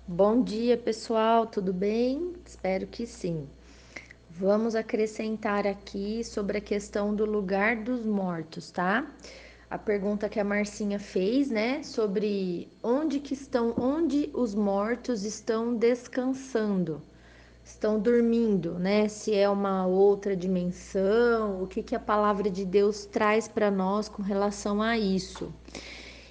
Bom dia, pessoal, tudo bem? Espero que sim. Vamos acrescentar aqui sobre a questão do lugar dos mortos, tá? A pergunta que a Marcinha fez, né, sobre onde os mortos estão descansando, estão dormindo, né? Se é uma outra dimensão, o que que a palavra de Deus traz para nós com relação a isso?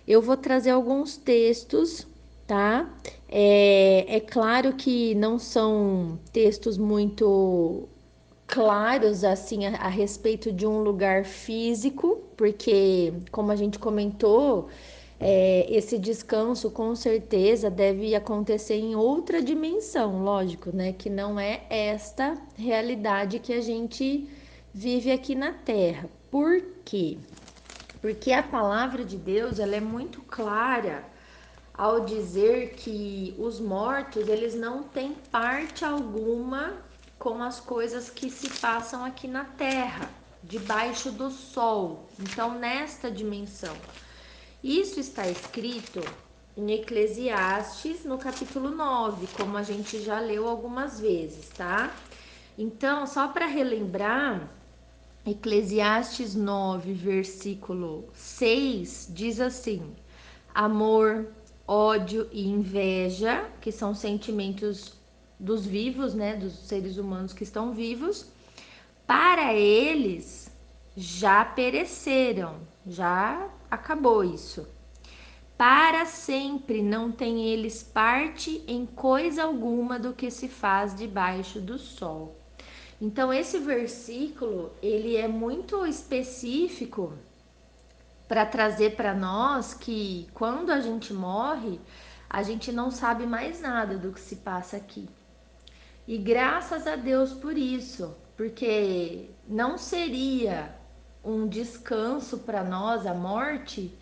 Eu vou trazer alguns textos, tá? É claro que não são textos muito claros assim a respeito de um lugar físico, porque, como a gente comentou, esse descanso com certeza deve acontecer em outra dimensão, lógico, né? Que não é esta realidade que a gente vive aqui na Terra. Por quê? Porque a palavra de Deus, ela é muito clara ao dizer que os mortos, eles não têm parte alguma com as coisas que se passam aqui na terra, debaixo do sol. Então, nesta dimensão. Isso está escrito em Eclesiastes, no capítulo 9, como a gente já leu algumas vezes, tá? Então, só para relembrar, Eclesiastes 9, versículo 6 diz assim: amor, ódio e inveja, que são sentimentos dos vivos, né, dos seres humanos que estão vivos, para eles já pereceram, já acabou isso. Para sempre não tem eles parte em coisa alguma do que se faz debaixo do sol. Então esse versículo, ele é muito específico para trazer para nós que quando a gente morre, a gente não sabe mais nada do que se passa aqui. E graças a Deus por isso, porque não seria um descanso para nós a morte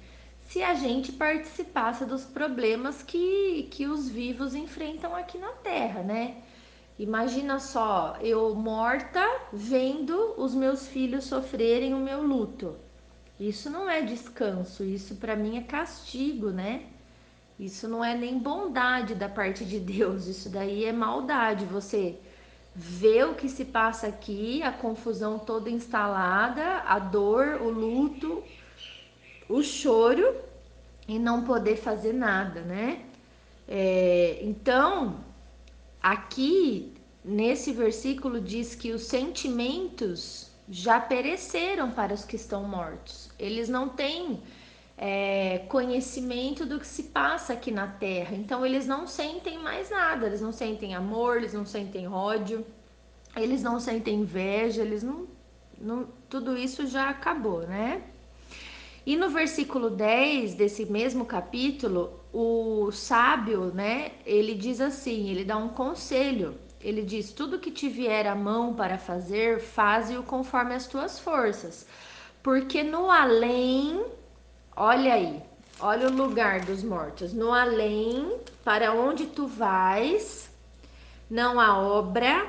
se a gente participasse dos problemas que os vivos enfrentam aqui na Terra, né? Imagina só, eu morta vendo os meus filhos sofrerem o meu luto. Isso não é descanso, isso para mim é castigo, né? Isso não é nem bondade da parte de Deus, isso daí é maldade. Você vê o que se passa aqui, a confusão toda instalada, a dor, o luto, o choro e não poder fazer nada, né? Então, aqui nesse versículo diz que os sentimentos já pereceram para os que estão mortos. Eles não têm conhecimento do que se passa aqui na Terra. Então eles não sentem mais nada. Eles não sentem amor, eles não sentem ódio, eles não sentem inveja, eles não tudo isso já acabou, né? E no versículo 10 desse mesmo capítulo, o sábio, né, ele diz assim, ele dá um conselho. Ele diz: tudo que te vier à mão para fazer, faze-o conforme as tuas forças. Porque no além, olha aí, olha o lugar dos mortos. No além, para onde tu vais, não há obra,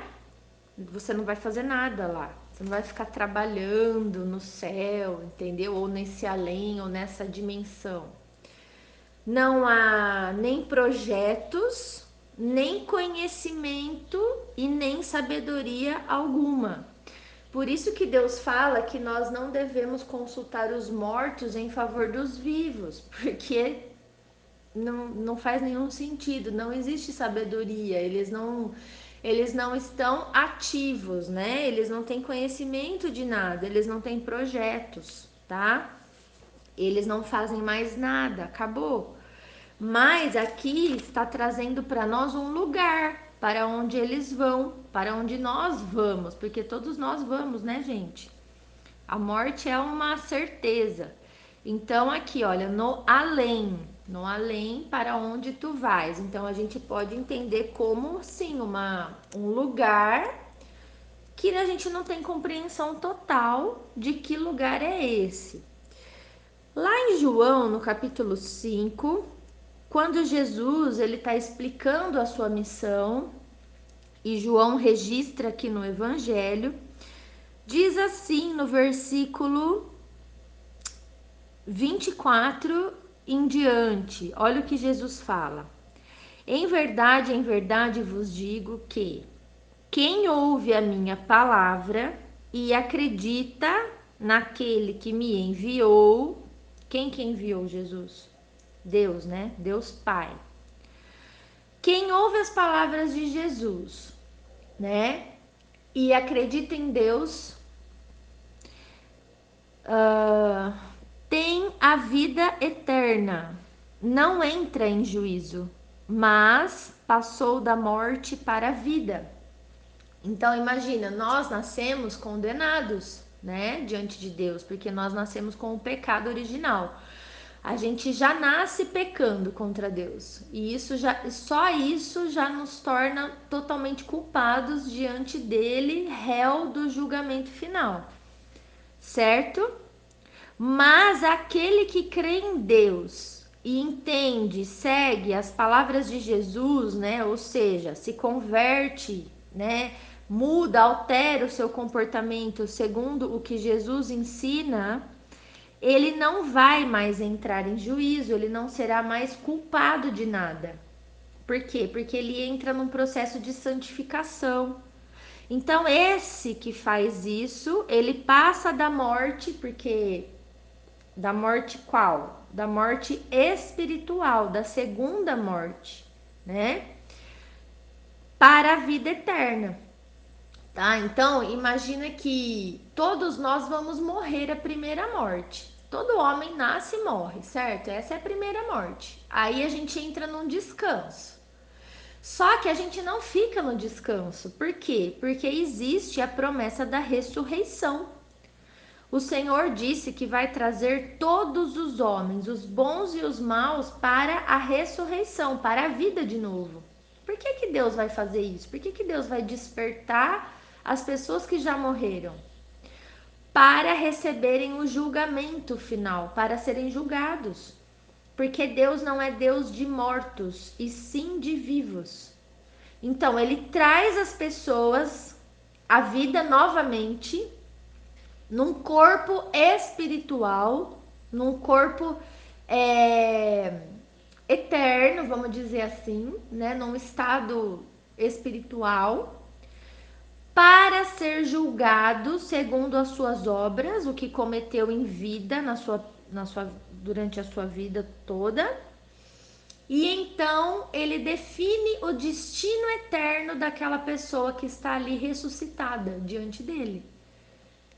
você não vai fazer nada lá. Você não vai ficar trabalhando no céu, entendeu? Ou nesse além, ou nessa dimensão. Não há nem projetos, nem conhecimento e nem sabedoria alguma. Por isso que Deus fala que nós não devemos consultar os mortos em favor dos vivos, porque não faz nenhum sentido, não existe sabedoria, eles não estão ativos, né? Eles não têm conhecimento de nada, eles não têm projetos, tá? Eles não fazem mais nada, acabou. Mas aqui está trazendo para nós um lugar para onde eles vão, para onde nós vamos, porque todos nós vamos, né, gente? A morte é uma certeza. Então aqui, olha, no além para onde tu vais. Então a gente pode entender como sim, um lugar que a gente não tem compreensão total de que lugar é esse. Lá em João, no capítulo 5, quando Jesus ele está explicando a sua missão, e João registra aqui no Evangelho, diz assim no versículo 24 em diante, olha o que Jesus fala. em verdade vos digo que quem ouve a minha palavra e acredita naquele que me enviou, quem que enviou Jesus? Deus, né? Deus Pai. Quem ouve as palavras de Jesus, né? E acredita em Deus, tem a vida eterna, não entra em juízo, mas passou da morte para a vida. Então imagina, nós nascemos condenados, né, diante de Deus, porque nós nascemos com o pecado original. A gente já nasce pecando contra Deus. E isso já, só isso já nos torna totalmente culpados diante dele, réu do julgamento final. Certo? Mas aquele que crê em Deus e entende, segue as palavras de Jesus, né? Ou seja, se converte, né? Muda, altera o seu comportamento segundo o que Jesus ensina, ele não vai mais entrar em juízo, ele não será mais culpado de nada. Por quê? Porque ele entra num processo de santificação. Então, esse que faz isso, ele passa da morte, porque da morte qual? Da morte espiritual, da segunda morte, né? Para a vida eterna. Tá? Então, imagina que todos nós vamos morrer a primeira morte. Todo homem nasce e morre, certo? Essa é a primeira morte. Aí a gente entra num descanso. Só que a gente não fica no descanso. Por quê? Porque existe a promessa da ressurreição. O Senhor disse que vai trazer todos os homens, os bons e os maus, para a ressurreição, para a vida de novo. Por que, que Deus vai fazer isso? Por que, que Deus vai despertar as pessoas que já morreram? Para receberem o julgamento final, para serem julgados. Porque Deus não é Deus de mortos, e sim de vivos. Então, ele traz as pessoas à vida novamente num corpo espiritual, num corpo é, eterno, vamos dizer assim, né? Num estado espiritual, para ser julgado segundo as suas obras, o que cometeu em vida, durante a sua vida toda. E então ele define o destino eterno daquela pessoa que está ali ressuscitada diante dele.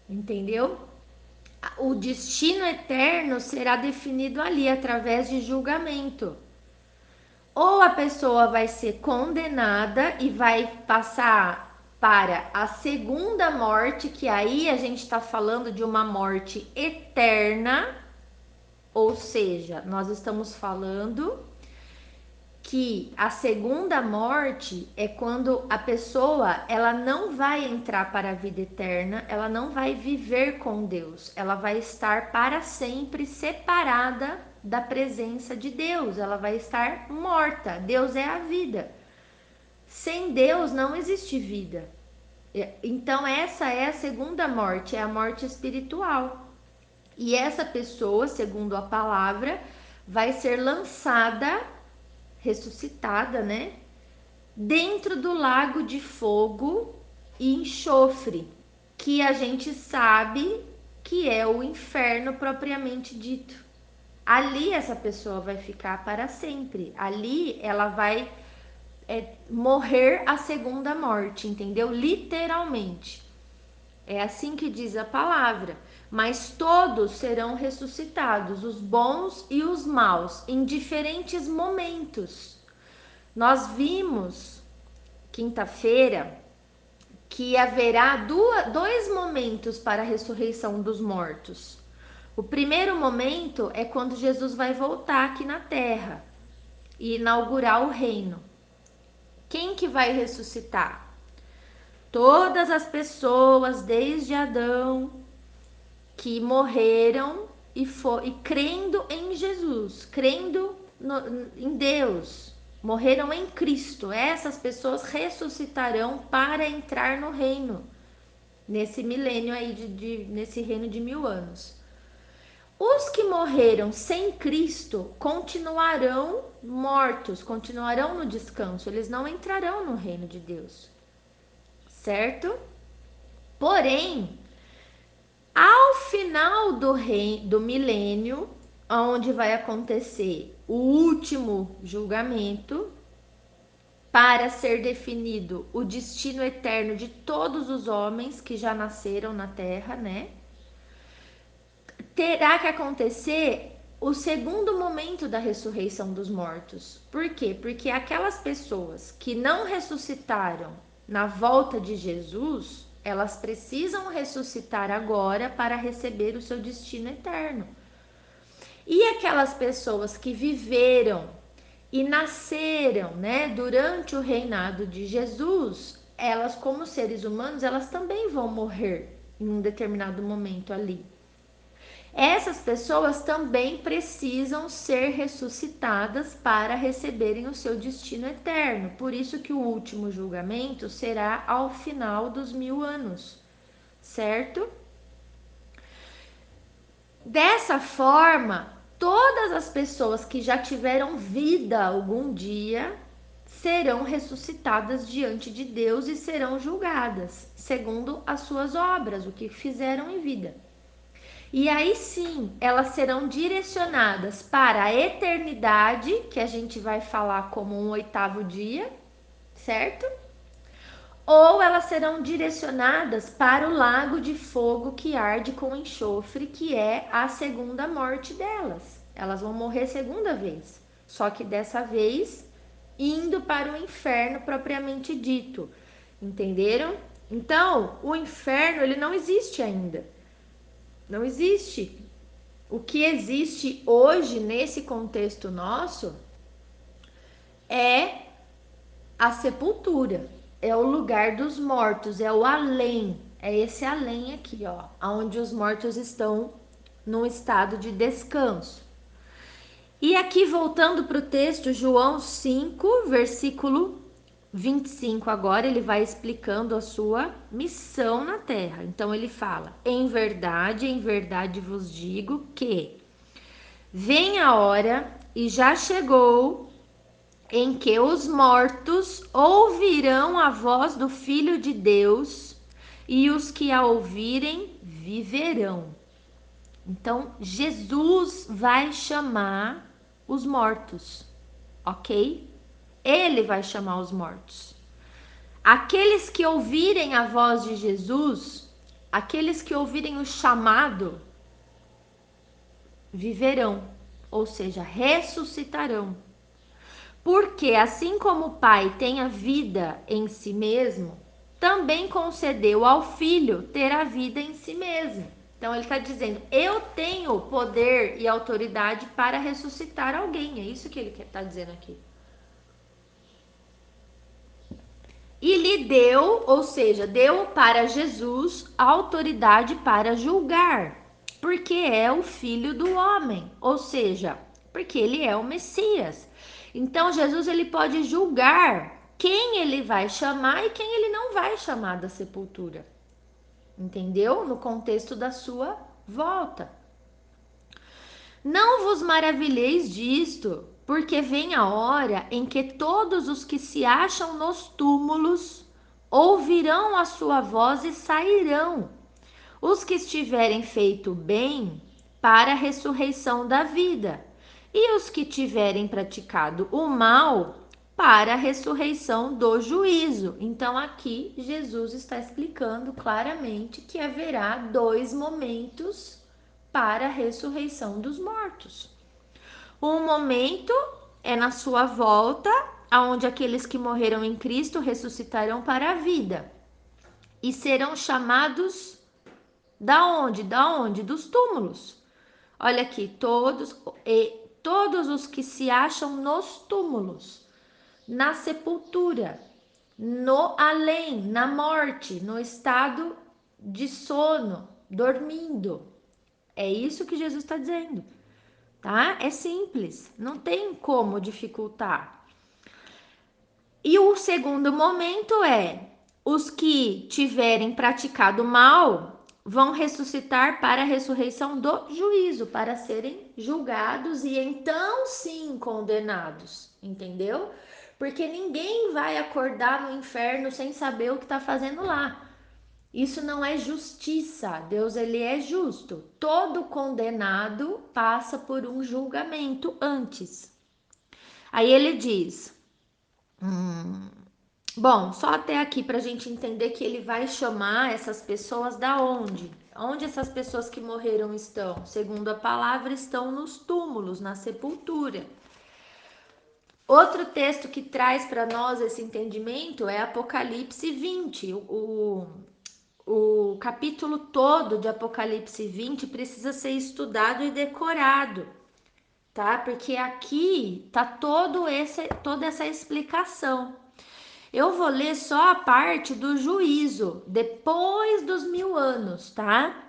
Entendeu? O destino eterno será definido ali através de julgamento. Ou a pessoa vai ser condenada e vai passar para a segunda morte, que aí a gente está falando de uma morte eterna, ou seja, nós estamos falando que a segunda morte é quando a pessoa ela não vai entrar para a vida eterna, ela não vai viver com Deus, ela vai estar para sempre separada da presença de Deus, ela vai estar morta. Deus é a vida. Sem Deus não existe vida. Então essa é a segunda morte, é a morte espiritual. E essa pessoa, segundo a palavra, vai ser lançada, ressuscitada, né? Dentro do lago de fogo e enxofre, que a gente sabe que é o inferno propriamente dito. Ali essa pessoa vai ficar para sempre. Ali ela vai morrer a segunda morte, entendeu? Literalmente. É assim que diz a palavra. Mas todos serão ressuscitados, os bons e os maus, em diferentes momentos. Nós vimos quinta-feira que haverá dois momentos para a ressurreição dos mortos. O primeiro momento é quando Jesus vai voltar aqui na terra e inaugurar o reino. Quem que vai ressuscitar? Todas as pessoas desde Adão que morreram e crendo em Jesus, crendo em Deus, morreram em Cristo. Essas pessoas ressuscitarão para entrar no reino, nesse milênio aí, nesse reino de 1000 anos. Os que morreram sem Cristo continuarão mortos, continuarão no descanso, eles não entrarão no reino de Deus, certo? Porém, ao final do milênio, onde vai acontecer o último julgamento, para ser definido o destino eterno de todos os homens que já nasceram na terra, né? Terá que acontecer o segundo momento da ressurreição dos mortos. Por quê? Porque aquelas pessoas que não ressuscitaram na volta de Jesus, elas precisam ressuscitar agora para receber o seu destino eterno. E aquelas pessoas que viveram e nasceram, né, durante o reinado de Jesus, elas como seres humanos, elas também vão morrer em um determinado momento ali. Essas pessoas também precisam ser ressuscitadas para receberem o seu destino eterno. Por isso que o último julgamento será ao final dos 1000 anos, certo? Dessa forma, todas as pessoas que já tiveram vida algum dia serão ressuscitadas diante de Deus e serão julgadas segundo as suas obras, o que fizeram em vida. E aí sim, elas serão direcionadas para a eternidade, que a gente vai falar como um 8º dia, certo? Ou elas serão direcionadas para o lago de fogo que arde com enxofre, que é a segunda morte delas. Elas vão morrer segunda vez, só que dessa vez indo para o inferno propriamente dito. Entenderam? Então, o inferno ele não existe ainda. Não existe. O que existe hoje nesse contexto nosso é a sepultura, é o lugar dos mortos, é o além, é esse além aqui, ó, onde os mortos estão num estado de descanso. E aqui voltando para o texto, João 5, versículo 25, agora ele vai explicando a sua missão na terra. Então ele fala: em verdade vos digo que vem a hora e já chegou em que os mortos ouvirão a voz do Filho de Deus, e os que a ouvirem viverão. Então, Jesus vai chamar os mortos, ok? Ele vai chamar os mortos. Aqueles que ouvirem a voz de Jesus, aqueles que ouvirem o chamado, viverão, ou seja, ressuscitarão. Porque assim como o Pai tem a vida em si mesmo, também concedeu ao Filho ter a vida em si mesmo. Então ele está dizendo: eu tenho poder e autoridade para ressuscitar alguém. É isso que ele está dizendo aqui. E lhe deu, ou seja, deu para Jesus autoridade para julgar, porque é o Filho do homem, ou seja, porque ele é o Messias. Então Jesus ele pode julgar quem ele vai chamar e quem ele não vai chamar da sepultura. Entendeu? No contexto da sua volta. Não vos maravilheis disto, porque vem a hora em que todos os que se acham nos túmulos ouvirão a sua voz e sairão. Os que estiverem feito bem para a ressurreição da vida, e os que tiverem praticado o mal para a ressurreição do juízo. Então aqui Jesus está explicando claramente que haverá 2 momentos para a ressurreição dos mortos. Um momento é na sua volta, aonde aqueles que morreram em Cristo ressuscitarão para a vida e serão chamados da onde? Da onde? Dos túmulos. Olha aqui, todos os que se acham nos túmulos, na sepultura, no além, na morte, no estado de sono, dormindo. É isso que Jesus está dizendo, tá? É simples, não tem como dificultar. E o segundo momento é os que tiverem praticado mal vão ressuscitar para a ressurreição do juízo, para serem julgados e então sim condenados, entendeu? Porque ninguém vai acordar no inferno sem saber o que está fazendo lá. Isso não é justiça. Deus, ele é justo. Todo condenado passa por um julgamento antes. Aí ele diz: bom, só até aqui para a gente entender que ele vai chamar essas pessoas da onde? Onde essas pessoas que morreram estão? Segundo a palavra, estão nos túmulos, na sepultura. Outro texto que traz para nós esse entendimento é Apocalipse 20. O capítulo todo de Apocalipse 20 precisa ser estudado e decorado, tá? Porque aqui tá toda essa explicação. Eu vou ler só a parte do juízo, depois dos 1000 anos, tá?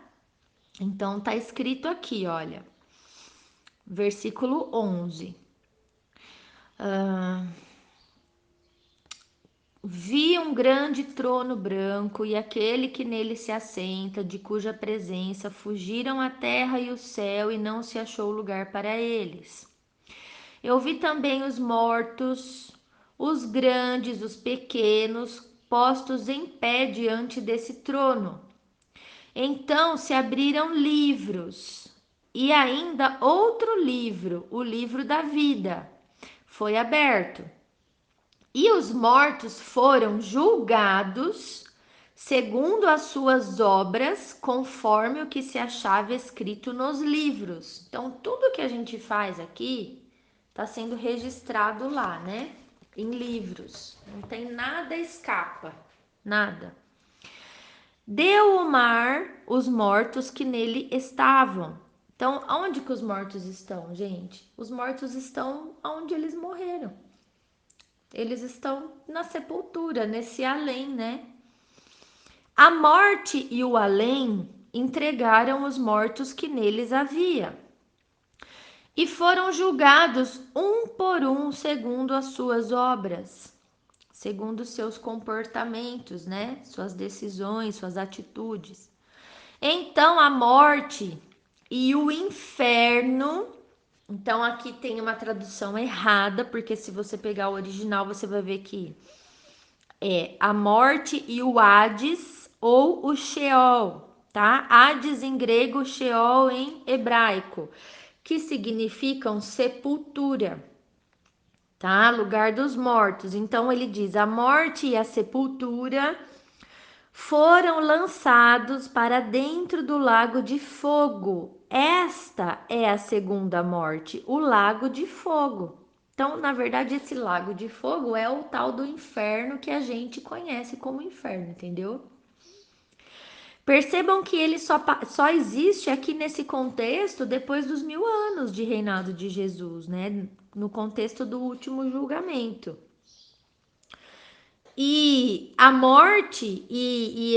Então tá escrito aqui, olha, versículo 11. Vi um grande trono branco e aquele que nele se assenta, de cuja presença fugiram a terra e o céu, e não se achou lugar para eles. Eu vi também os mortos, os grandes, os pequenos, postos em pé diante desse trono. Então se abriram livros, e ainda outro livro, o livro da vida, foi aberto. E os mortos foram julgados segundo as suas obras, conforme o que se achava escrito nos livros. Então, tudo que a gente faz aqui está sendo registrado lá, né? Em livros. Não tem nada escapa, nada. Deu o mar os mortos que nele estavam. Então, onde que os mortos estão, gente? Os mortos estão onde eles morreram. Eles estão na sepultura, nesse além, né? A morte e o além entregaram os mortos que neles havia e foram julgados um por um segundo as suas obras, segundo seus comportamentos, né? Suas decisões, suas atitudes. Então a morte e o inferno. Então aqui tem uma tradução errada, porque se você pegar o original, você vai ver que é a morte e o Hades ou o Sheol, tá? Hades em grego, Sheol em hebraico, que significam sepultura, tá? Lugar dos mortos. Então ele diz: a morte e a sepultura foram lançados para dentro do lago de fogo. Esta é a segunda morte, o lago de fogo. Então, na verdade, esse lago de fogo é o tal do inferno que a gente conhece como inferno, entendeu? Percebam que ele só existe aqui nesse contexto depois dos 1000 anos de reinado de Jesus, né? No contexto do último julgamento. E a morte e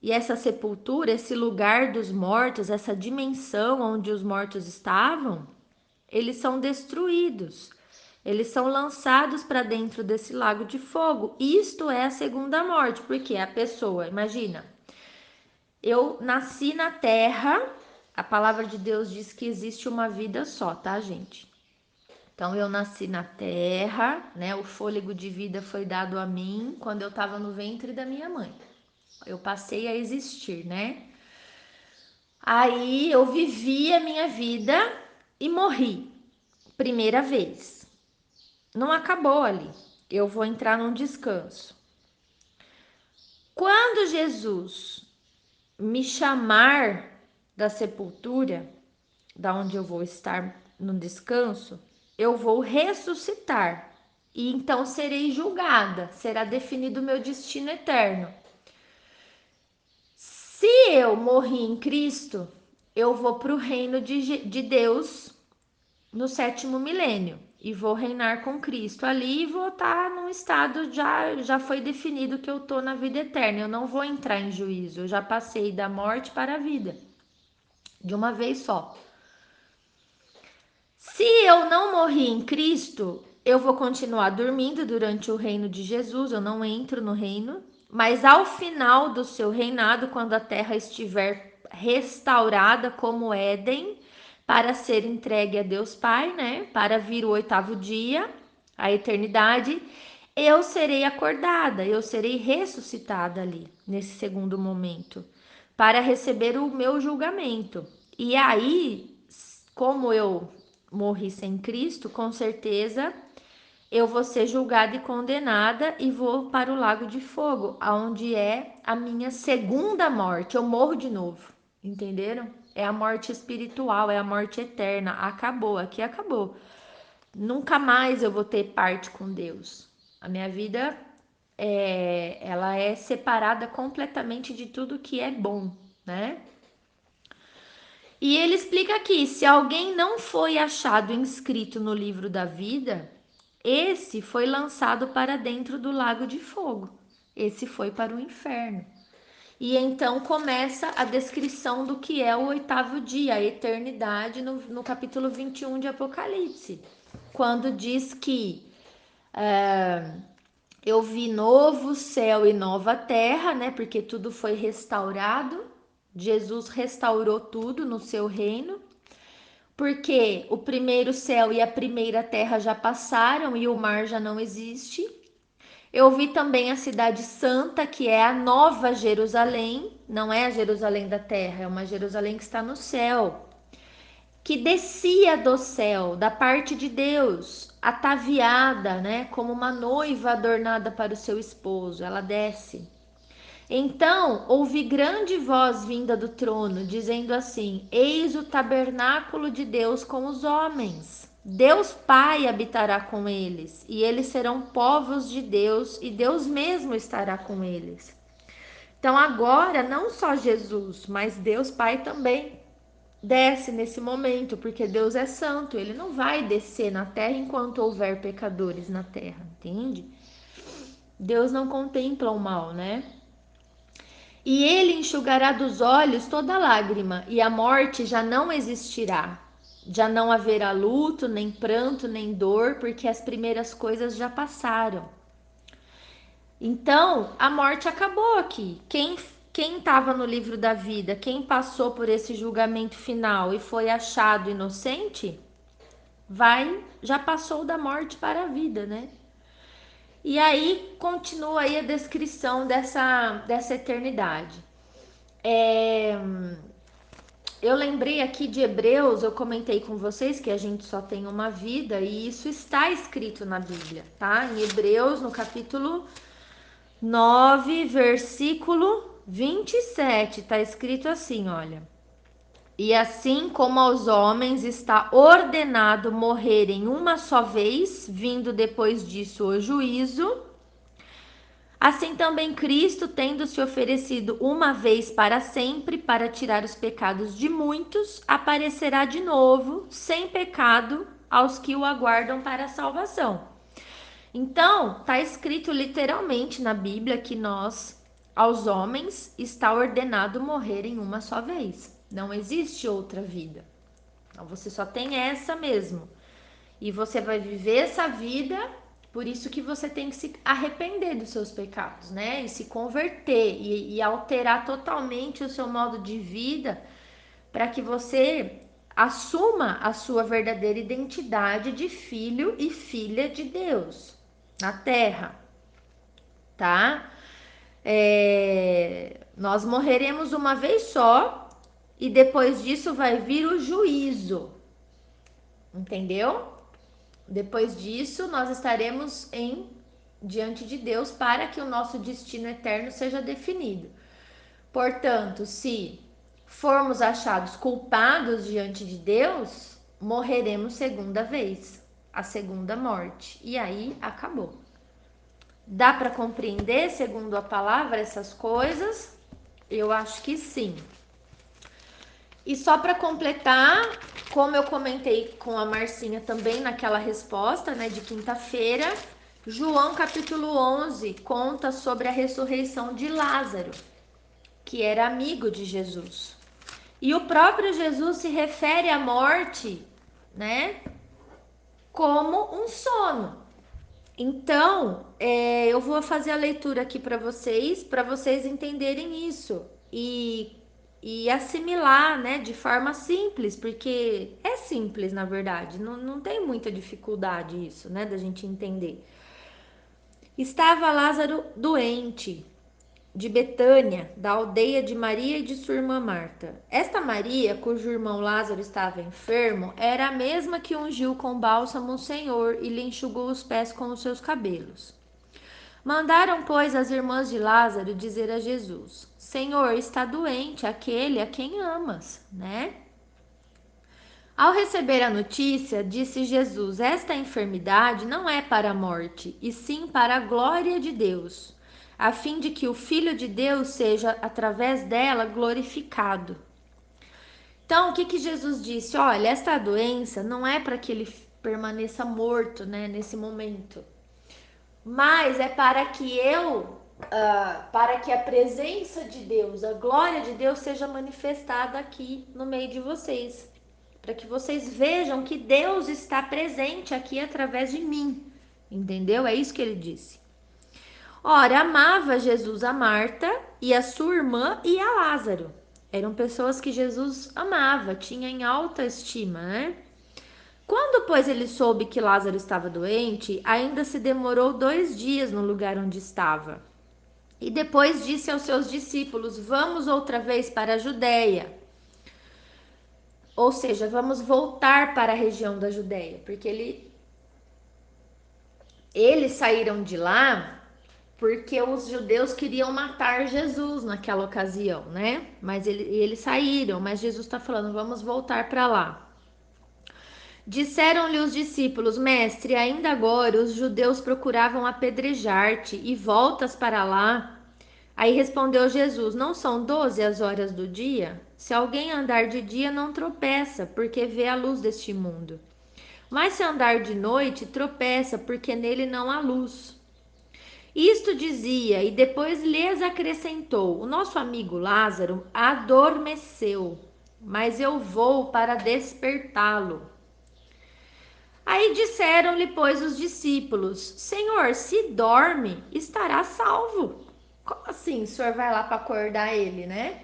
essa sepultura, esse lugar dos mortos, essa dimensão onde os mortos estavam, eles são destruídos. Eles são lançados para dentro desse lago de fogo. Isto é a segunda morte, porque a pessoa, imagina, eu nasci na terra, a palavra de Deus diz que existe uma vida só, tá, gente? Então eu nasci na terra, né? O fôlego de vida foi dado a mim quando eu estava no ventre da minha mãe. Eu passei a existir, né? Aí eu vivi a minha vida e morri. Primeira vez. Não acabou ali. Eu vou entrar num descanso. Quando Jesus me chamar da sepultura, da onde eu vou estar no descanso, eu vou ressuscitar. E então serei julgada, será definido o meu destino eterno. Se eu morri em Cristo, eu vou para o reino de Deus no 7º milênio e vou reinar com Cristo ali e vou estar num estado, já foi definido que eu estou na vida eterna. Eu não vou entrar em juízo, eu já passei da morte para a vida de uma vez só. Se eu não morri em Cristo, eu vou continuar dormindo durante o reino de Jesus, eu não entro no reino. mas ao final do seu reinado, quando a terra estiver restaurada como Éden, para ser entregue a Deus Pai, né? Para vir o oitavo dia, a eternidade, eu serei acordada, eu serei ressuscitada ali, nesse segundo momento, para receber o meu julgamento. E aí, como eu morri sem Cristo, com certeza eu vou ser julgada e condenada e vou para o lago de fogo, aonde é a minha segunda morte. Eu morro de novo, entenderam? É a morte espiritual, é a morte eterna. Acabou, aqui acabou. Nunca mais eu vou ter parte com Deus. A minha vida ela é separada completamente de tudo que é bom, né? E ele explica aqui: se alguém não foi achado inscrito no livro da vida, esse foi lançado para dentro do lago de fogo. Esse foi para o inferno. E então começa a descrição do que é o oitavo dia, a eternidade, no capítulo 21 de Apocalipse. Quando diz que eu vi novo céu e nova terra, né? Porque tudo foi restaurado. Jesus restaurou tudo no seu reino. Porque o primeiro céu e a primeira terra já passaram e o mar já não existe. Eu vi também a cidade santa, que é a nova Jerusalém, não é a Jerusalém da terra, é uma Jerusalém que está no céu, que descia do céu, da parte de Deus, ataviada, né, como uma noiva adornada para o seu esposo, ela desce. Então ouvi grande voz vinda do trono, dizendo assim: Eis o tabernáculo de Deus com os homens. Deus Pai habitará com eles, e eles serão povos de Deus, e Deus mesmo estará com eles. Então agora não só Jesus, mas Deus Pai também desce nesse momento, porque Deus é santo, ele não vai descer na terra enquanto houver pecadores na terra, entende? Deus não contempla o mal, né? E ele enxugará dos olhos toda lágrima, e a morte já não existirá. Já não haverá luto, nem pranto, nem dor, porque as primeiras coisas já passaram. Então, a morte acabou aqui. Quem estava no livro da vida, quem passou por esse julgamento final e foi achado inocente, já passou da morte para a vida, né? E aí continua aí a descrição dessa eternidade. Eu lembrei aqui de Hebreus, eu comentei com vocês que a gente só tem uma vida e isso está escrito na Bíblia, tá? Em Hebreus, no capítulo 9, versículo 27, tá escrito assim, olha. E assim como aos homens está ordenado morrerem uma só vez, vindo depois disso o juízo, assim também Cristo, tendo se oferecido uma vez para sempre para tirar os pecados de muitos, aparecerá de novo, sem pecado, aos que o aguardam para a salvação. Então, está escrito literalmente na Bíblia que nós, aos homens, está ordenado morrer em uma só vez. Não existe outra vida. Então, você só tem essa mesmo. E você vai viver essa vida, por isso que você tem que se arrepender dos seus pecados, né? E se converter e alterar totalmente o seu modo de vida para que você assuma a sua verdadeira identidade de filho e filha de Deus na terra, tá? Nós morreremos uma vez só e depois disso vai vir o juízo, entendeu? Depois disso, nós estaremos diante de Deus para que o nosso destino eterno seja definido. Portanto, se formos achados culpados diante de Deus, morreremos segunda vez, a segunda morte. E aí acabou. Dá para compreender, segundo a palavra, essas coisas? Eu acho que sim. E só para completar, como eu comentei com a Marcinha também naquela resposta, né, de quinta-feira, João capítulo 11 conta sobre a ressurreição de Lázaro, que era amigo de Jesus. E o próprio Jesus se refere à morte, né, como um sono. Então, eu vou fazer a leitura aqui para vocês entenderem isso e assimilar, né, de forma simples, porque é simples, na verdade, não tem muita dificuldade isso, né, da gente entender. Estava Lázaro doente, de Betânia, da aldeia de Maria e de sua irmã Marta. Esta Maria, cujo irmão Lázaro estava enfermo, era a mesma que ungiu com bálsamo o Senhor e lhe enxugou os pés com os seus cabelos. Mandaram, pois, as irmãs de Lázaro dizer a Jesus: Senhor, está doente aquele a quem amas, né? Ao receber a notícia, disse Jesus: Esta enfermidade não é para a morte, e sim para a glória de Deus, a fim de que o Filho de Deus seja, através dela, glorificado. Então, o que Jesus disse? Olha, esta doença não é para que ele permaneça morto, né, nesse momento, mas é para que para que a presença de Deus, a glória de Deus seja manifestada aqui no meio de vocês, para que vocês vejam que Deus está presente aqui através de mim, entendeu? É isso que ele disse. Ora, amava Jesus a Marta e a sua irmã e a Lázaro. Eram pessoas que Jesus amava, tinha em alta estima, né? Quando, pois, ele soube que Lázaro estava doente, ainda se demorou 2 dias no lugar onde estava. E depois disse aos seus discípulos: Vamos outra vez para a Judéia. Ou seja, vamos voltar para a região da Judéia, porque eles saíram de lá porque os judeus queriam matar Jesus naquela ocasião, né? Mas eles saíram, mas Jesus está falando: vamos voltar para lá. Disseram-lhe os discípulos: Mestre, ainda agora os judeus procuravam apedrejar-te e voltas para lá. Aí respondeu Jesus: Não são 12 as horas do dia? Se alguém andar de dia, não tropeça, porque vê a luz deste mundo. Mas se andar de noite, tropeça, porque nele não há luz. Isto dizia, e depois lhes acrescentou: O nosso amigo Lázaro adormeceu, mas eu vou para despertá-lo. Aí disseram-lhe, pois, os discípulos: Senhor, se dorme, estará salvo. Como assim o senhor vai lá para acordar ele, né?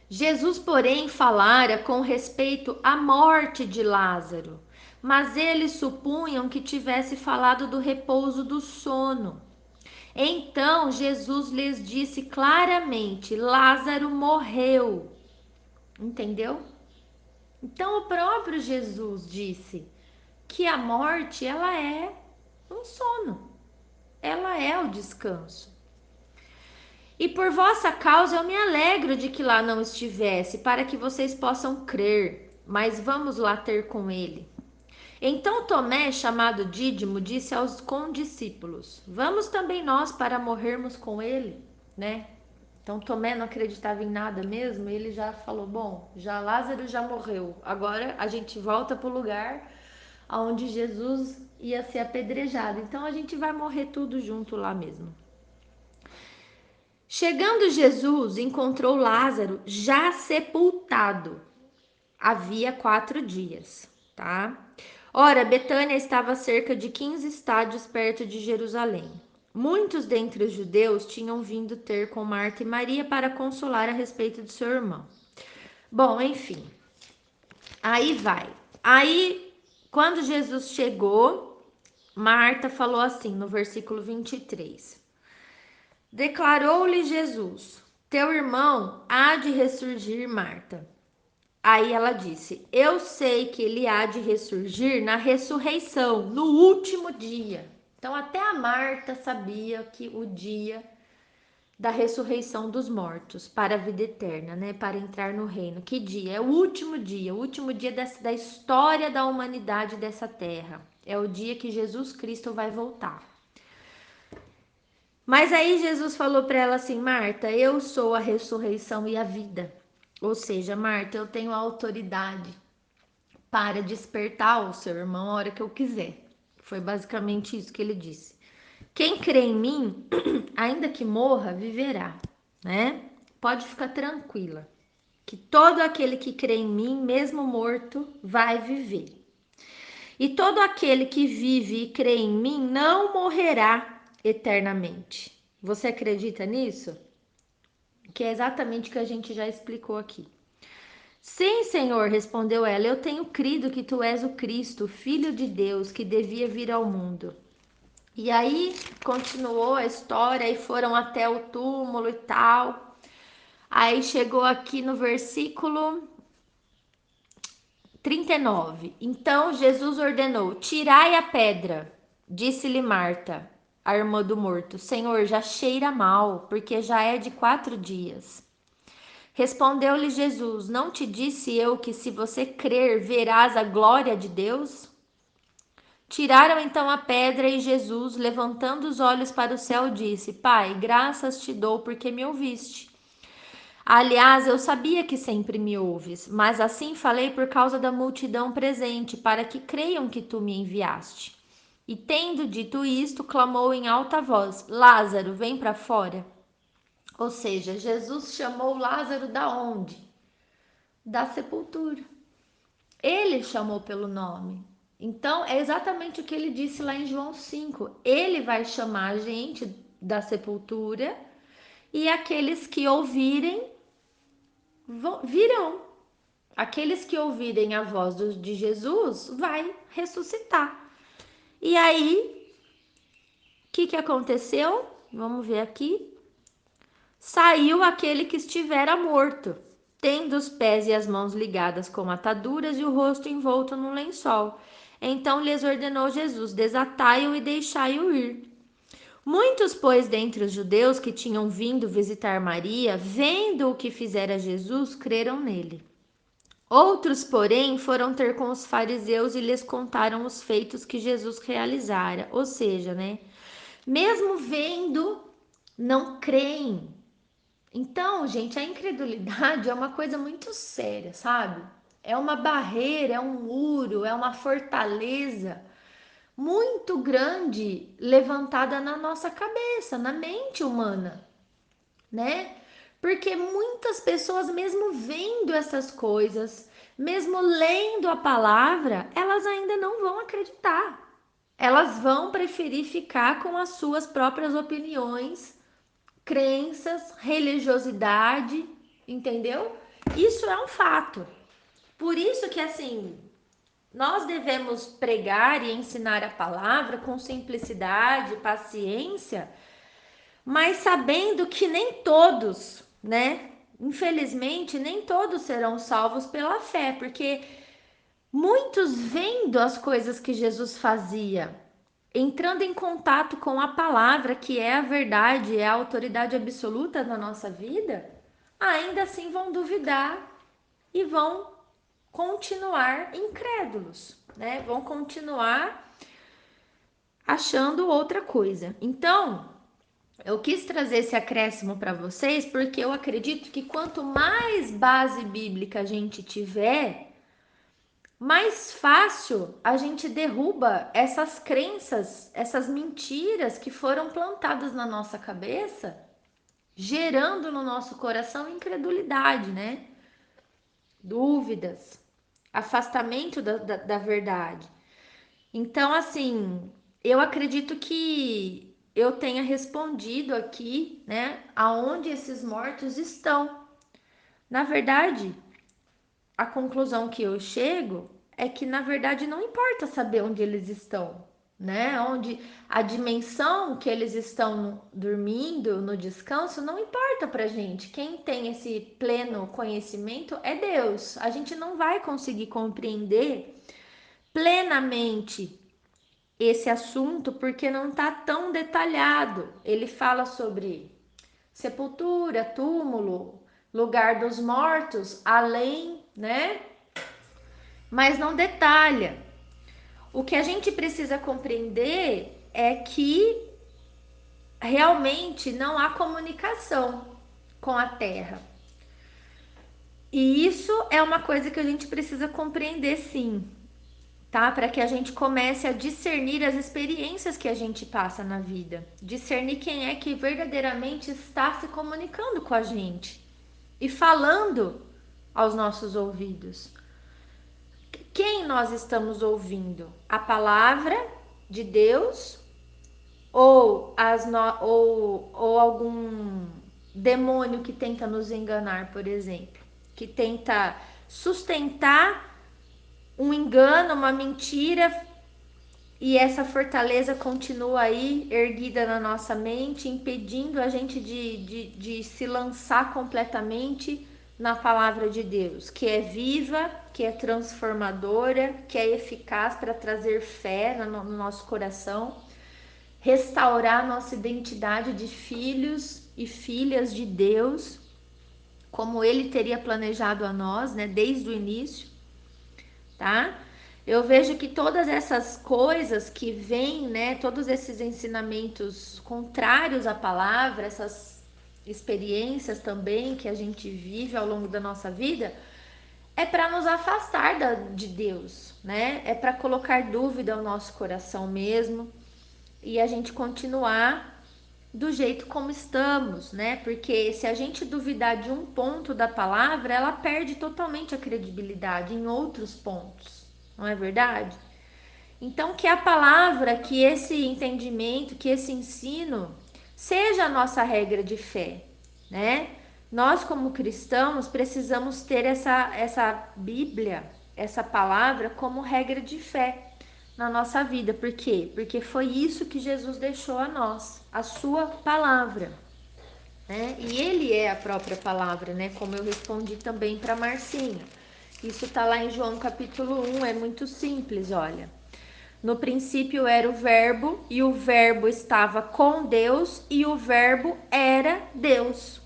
Jesus, porém, falara com respeito à morte de Lázaro, mas eles supunham que tivesse falado do repouso do sono. Então Jesus lhes disse claramente: Lázaro morreu. Entendeu? Então o próprio Jesus disse que a morte ela é um sono, ela é o descanso. E por vossa causa eu me alegro de que lá não estivesse, para que vocês possam crer. Mas vamos lá ter com ele. Então Tomé, chamado Dídimo, disse aos condiscípulos: Vamos também nós para morrermos com ele, né? Então Tomé não acreditava em nada mesmo, ele já falou: Bom, já Lázaro já morreu, agora a gente volta para o lugar onde Jesus ia ser apedrejado. Então a gente vai morrer tudo junto lá mesmo. Chegando Jesus, encontrou Lázaro já sepultado. Havia 4 dias, tá? Ora, Betânia estava a cerca de 15 estádios perto de Jerusalém. Muitos dentre os judeus tinham vindo ter com Marta e Maria para consolar a respeito de seu irmão. Bom, enfim, aí vai. Aí, quando Jesus chegou, Marta falou assim no versículo 23. Declarou-lhe Jesus: Teu irmão há de ressurgir, Marta. Aí ela disse: Eu sei que ele há de ressurgir na ressurreição, no último dia. Então, até a Marta sabia que o dia da ressurreição dos mortos para a vida eterna, né? Para entrar no reino. Que dia? É o último dia da história da humanidade dessa terra. É o dia que Jesus Cristo vai voltar. Mas aí Jesus falou para ela assim: Marta, eu sou a ressurreição e a vida. Ou seja, Marta, eu tenho a autoridade para despertar o seu irmão a hora que eu quiser. Foi basicamente isso que ele disse. Quem crê em mim, ainda que morra, viverá, né? Pode ficar tranquila, que todo aquele que crê em mim, mesmo morto, vai viver. E todo aquele que vive e crê em mim não morrerá eternamente. Você acredita nisso? Que é exatamente o que a gente já explicou aqui. Sim, Senhor, respondeu ela, eu tenho crido que tu és o Cristo, o Filho de Deus, que devia vir ao mundo. E aí continuou a história e foram até o túmulo e tal. Aí chegou aqui no versículo 39. Então Jesus ordenou: tirai a pedra. Disse-lhe Marta, a irmã do morto: Senhor, já cheira mal, porque já é de 4 dias. Respondeu-lhe Jesus: não te disse eu que se você crer, verás a glória de Deus? Tiraram então a pedra e Jesus, levantando os olhos para o céu, disse: Pai, graças te dou porque me ouviste. Aliás, eu sabia que sempre me ouves, mas assim falei por causa da multidão presente, para que creiam que tu me enviaste. E tendo dito isto, clamou em alta voz: Lázaro, vem para fora. Ou seja, Jesus chamou Lázaro da onde? Da sepultura. Ele chamou pelo nome. Então, é exatamente o que ele disse lá em João 5. Ele vai chamar a gente da sepultura e aqueles que ouvirem virão. Aqueles que ouvirem a voz de Jesus vai ressuscitar. E aí, o que aconteceu? Vamos ver aqui. Saiu aquele que estivera morto, tendo os pés e as mãos ligadas com ataduras e o rosto envolto num lençol. Então lhes ordenou Jesus: desatai-o e deixai-o ir. Muitos, pois, dentre os judeus que tinham vindo visitar Maria, vendo o que fizera Jesus, creram nele. Outros, porém, foram ter com os fariseus e lhes contaram os feitos que Jesus realizara. Ou seja, né? Mesmo vendo, não creem. Então, gente, a incredulidade é uma coisa muito séria, sabe? É uma barreira, é um muro, é uma fortaleza muito grande levantada na nossa cabeça, na mente humana, né? Porque muitas pessoas, mesmo vendo essas coisas, mesmo lendo a palavra, elas ainda não vão acreditar. Elas vão preferir ficar com as suas próprias opiniões, crenças, religiosidade, entendeu? Isso é um fato. Por isso que assim, nós devemos pregar e ensinar a palavra com simplicidade, paciência, mas sabendo que nem todos, né? Infelizmente, nem todos serão salvos pela fé, porque muitos vendo as coisas que Jesus fazia, entrando em contato com a palavra, que é a verdade, é a autoridade absoluta na nossa vida, ainda assim vão duvidar e vão continuar incrédulos, né? Vão continuar achando outra coisa. Então, eu quis trazer esse acréscimo para vocês porque eu acredito que quanto mais base bíblica a gente tiver, mais fácil a gente derruba essas crenças, essas mentiras que foram plantadas na nossa cabeça, gerando no nosso coração incredulidade, né? Dúvidas, afastamento da verdade. Então, assim, eu acredito que eu tenha respondido aqui, né, aonde esses mortos estão. Na verdade, a conclusão que eu chego é que, na verdade, não importa saber onde eles estão, né? Onde a dimensão que eles estão dormindo, no descanso, não importa pra gente. Quem tem esse pleno conhecimento é Deus. A gente não vai conseguir compreender plenamente esse assunto porque não tá tão detalhado. Ele fala sobre sepultura, túmulo, lugar dos mortos, além, né? Mas não detalha. O que a gente precisa compreender é que realmente não há comunicação com a Terra. E isso é uma coisa que a gente precisa compreender, sim, tá? Para que a gente comece a discernir as experiências que a gente passa na vida, discernir quem é que verdadeiramente está se comunicando com a gente e falando aos nossos ouvidos. quem nós estamos ouvindo? A palavra de Deus ou algum demônio que tenta nos enganar, por exemplo, que tenta sustentar um engano, uma mentira, e essa fortaleza continua aí erguida na nossa mente, impedindo a gente de se lançar completamente na palavra de Deus, que é viva, que é transformadora, que é eficaz para trazer fé no nosso coração, restaurar nossa identidade de filhos e filhas de Deus, como Ele teria planejado a nós, né, desde o início, tá? Eu vejo que todas essas coisas que vêm, né, todos esses ensinamentos contrários à palavra, essas experiências também que a gente vive ao longo da nossa vida, é para nos afastar de Deus, né? É para colocar dúvida ao nosso coração mesmo e a gente continuar do jeito como estamos, né? Porque se a gente duvidar de um ponto da palavra, ela perde totalmente a credibilidade em outros pontos, não é verdade? Então, que a palavra, que esse entendimento, que esse ensino seja a nossa regra de fé, né? Nós, como cristãos, precisamos ter essa Bíblia, essa palavra, como regra de fé na nossa vida. Por quê? Porque foi isso que Jesus deixou a nós, a sua palavra, né? E ele é a própria palavra, né? Como eu respondi também para Marcinha. Isso tá lá em João capítulo 1, é muito simples, olha. No princípio era o Verbo, e o Verbo estava com Deus, e o Verbo era Deus.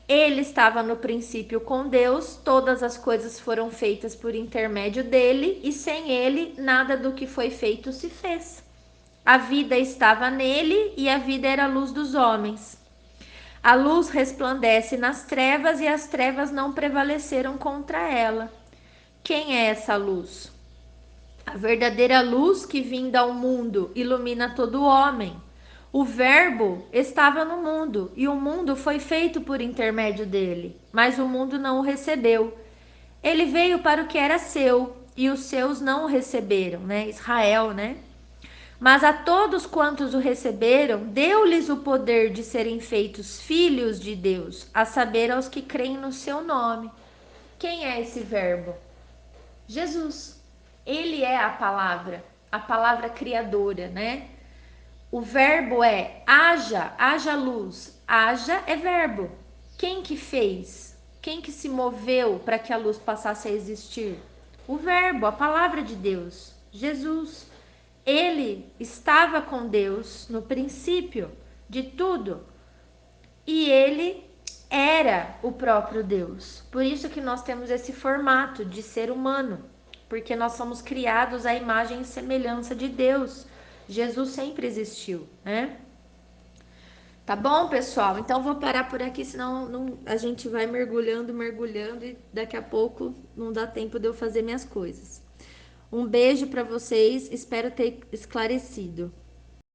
Ele estava no princípio com Deus, todas as coisas foram feitas por intermédio dele, e sem ele, nada do que foi feito se fez. A vida estava nele, e a vida era a luz dos homens. A luz resplandece nas trevas, e as trevas não prevaleceram contra ela. Quem é essa luz? A verdadeira luz que vinda ao mundo ilumina todo homem. O Verbo estava no mundo e o mundo foi feito por intermédio dele, mas o mundo não o recebeu. Ele veio para o que era seu e os seus não o receberam, né? Israel, né? Mas a todos quantos o receberam, deu-lhes o poder de serem feitos filhos de Deus, a saber, aos que creem no seu nome. Quem é esse Verbo? Jesus. Ele é a palavra criadora, né? O verbo é haja, haja luz. Haja é verbo. Quem que fez? Quem que se moveu para que a luz passasse a existir? O verbo, a palavra de Deus, Jesus. Ele estava com Deus no princípio de tudo e ele era o próprio Deus. Por isso que nós temos esse formato de ser humano, porque nós somos criados à imagem e semelhança de Deus. Jesus sempre existiu, né? Tá bom, pessoal? Então vou parar por aqui, senão a gente vai mergulhando, mergulhando e daqui a pouco não dá tempo de eu fazer minhas coisas. Um beijo para vocês, espero ter esclarecido.